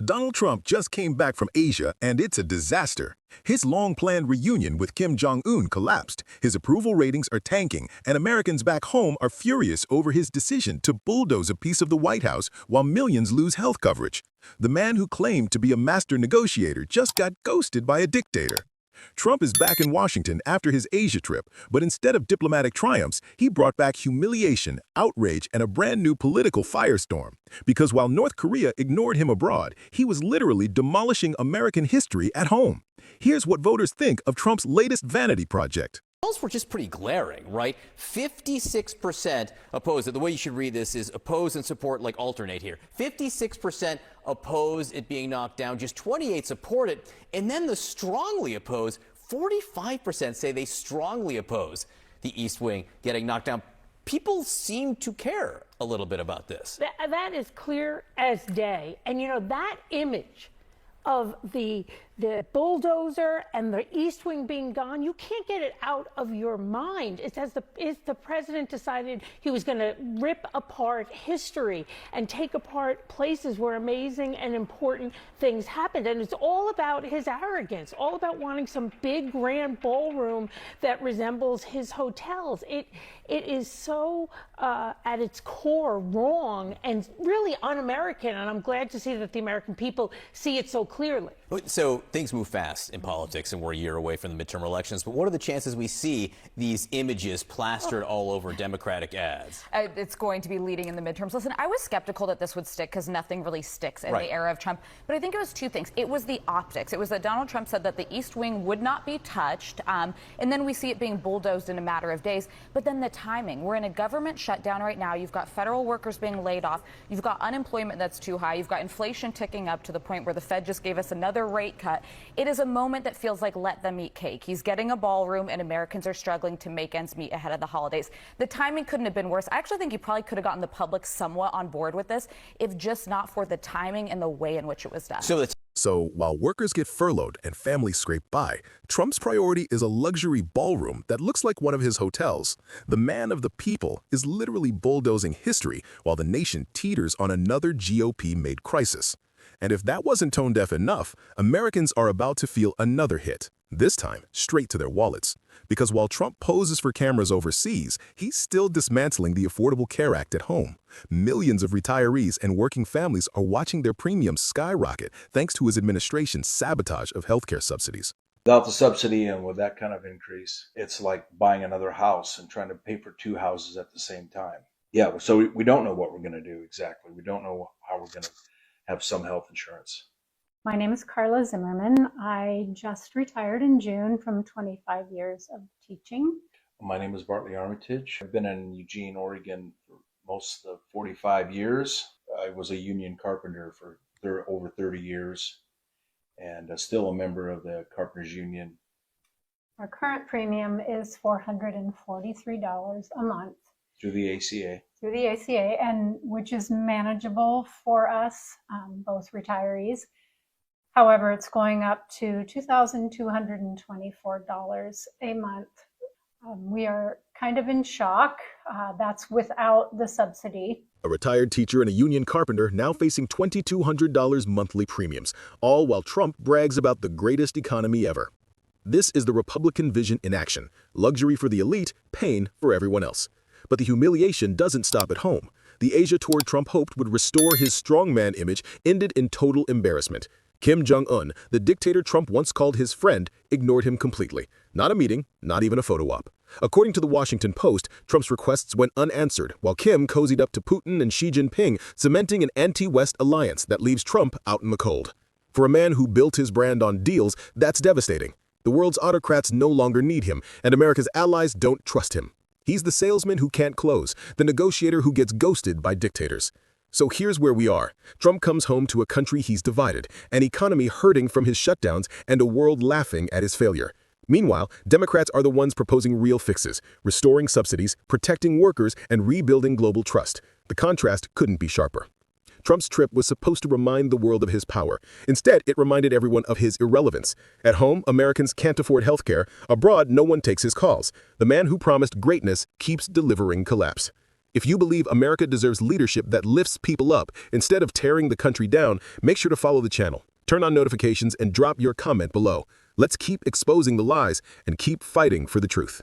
Donald Trump just came back from Asia, and it's a disaster. His long-planned reunion with Kim Jong Un collapsed, his approval ratings are tanking, and Americans back home are furious over his decision to bulldoze a piece of the White House while millions lose health coverage. The man who claimed to be a master negotiator just got ghosted by a dictator. Trump is back in Washington after his Asia trip, but instead of diplomatic triumphs, he brought back humiliation, outrage, and a brand new political firestorm. Because while North Korea ignored him abroad, he was literally demolishing American history at home. Here's what voters think of Trump's latest vanity project. Results were just pretty glaring, right? 56% oppose it. The way you should read this is oppose and support, like alternate here. 56% oppose it being knocked down, just 28 support it, and then the strongly oppose, 45% say they strongly oppose the East Wing getting knocked down. People seem to care a little bit about this. That is clear as day. And you know, that image of the bulldozer and the East Wing being gone, you can't get it out of your mind. It's as the president decided he was going to rip apart history and take apart places where amazing and important things happened. And it's all about his arrogance, all about wanting some big grand ballroom that resembles his hotels. It is so at its core wrong and really un-American, and I'm glad to see that the American people see it so clearly. So things move fast in politics, and we're a year away from the midterm elections, but what are the chances we see these images plastered all over Democratic ads? It's going to be leading in the midterms. Listen, I was skeptical that this would stick because nothing really sticks in the era of Trump, but I think it was two things. It was the optics. It was that Donald Trump said that the East Wing would not be touched, and then we see it being bulldozed in a matter of days, but then the timing. We're in a government shutdown right now. You've got federal workers being laid off. You've got unemployment that's too high. You've got inflation ticking up to the point where the Fed just gave us another rate cut. It is a moment that feels like let them eat cake. He's getting a ballroom, and Americans are struggling to make ends meet ahead of the holidays. The timing couldn't have been worse. I actually think he probably could have gotten the public somewhat on board with this, if just not for the timing and the way in which it was done. So while workers get furloughed and families scrape by, Trump's priority is a luxury ballroom that looks like one of his hotels. The man of the people is literally bulldozing history while the nation teeters on another GOP-made crisis. And if that wasn't tone-deaf enough, Americans are about to feel another hit, this time straight to their wallets. Because while Trump poses for cameras overseas, he's still dismantling the Affordable Care Act at home. Millions of retirees and working families are watching their premiums skyrocket thanks to his administration's sabotage of healthcare subsidies. Without the subsidy and with that kind of increase, it's like buying another house and trying to pay for two houses at the same time. Yeah, so we don't know what we're going to do exactly. We don't know how we're going to have some health insurance. My name is Carla Zimmerman. I just retired in June from 25 years of teaching. My name is Bartley Armitage. I've been in Eugene, Oregon for most of the 45 years. I was a union carpenter for over 30 years and still a member of the Carpenters Union. Our current premium is $443 a month. Through the ACA. Through the ACA, and which is manageable for us, both retirees. However, it's going up to $2,224 a month. We are kind of in shock. That's without the subsidy. A retired teacher and a union carpenter now facing $2,200 monthly premiums, all while Trump brags about the greatest economy ever. This is the Republican vision in action: luxury for the elite, pain for everyone else. But the humiliation doesn't stop at home. The Asia tour Trump hoped would restore his strongman image ended in total embarrassment. Kim Jong Un, the dictator Trump once called his friend, ignored him completely. Not a meeting, not even a photo op. According to the Washington Post, Trump's requests went unanswered, while Kim cozied up to Putin and Xi Jinping, cementing an anti-West alliance that leaves Trump out in the cold. For a man who built his brand on deals, that's devastating. The world's autocrats no longer need him, and America's allies don't trust him. He's the salesman who can't close, the negotiator who gets ghosted by dictators. So here's where we are. Trump comes home to a country he's divided, an economy hurting from his shutdowns, and a world laughing at his failure. Meanwhile, Democrats are the ones proposing real fixes, restoring subsidies, protecting workers, and rebuilding global trust. The contrast couldn't be sharper. Trump's trip was supposed to remind the world of his power. Instead, it reminded everyone of his irrelevance. At home, Americans can't afford health care. Abroad, no one takes his calls. The man who promised greatness keeps delivering collapse. If you believe America deserves leadership that lifts people up instead of tearing the country down, make sure to follow the channel, turn on notifications, and drop your comment below. Let's keep exposing the lies and keep fighting for the truth.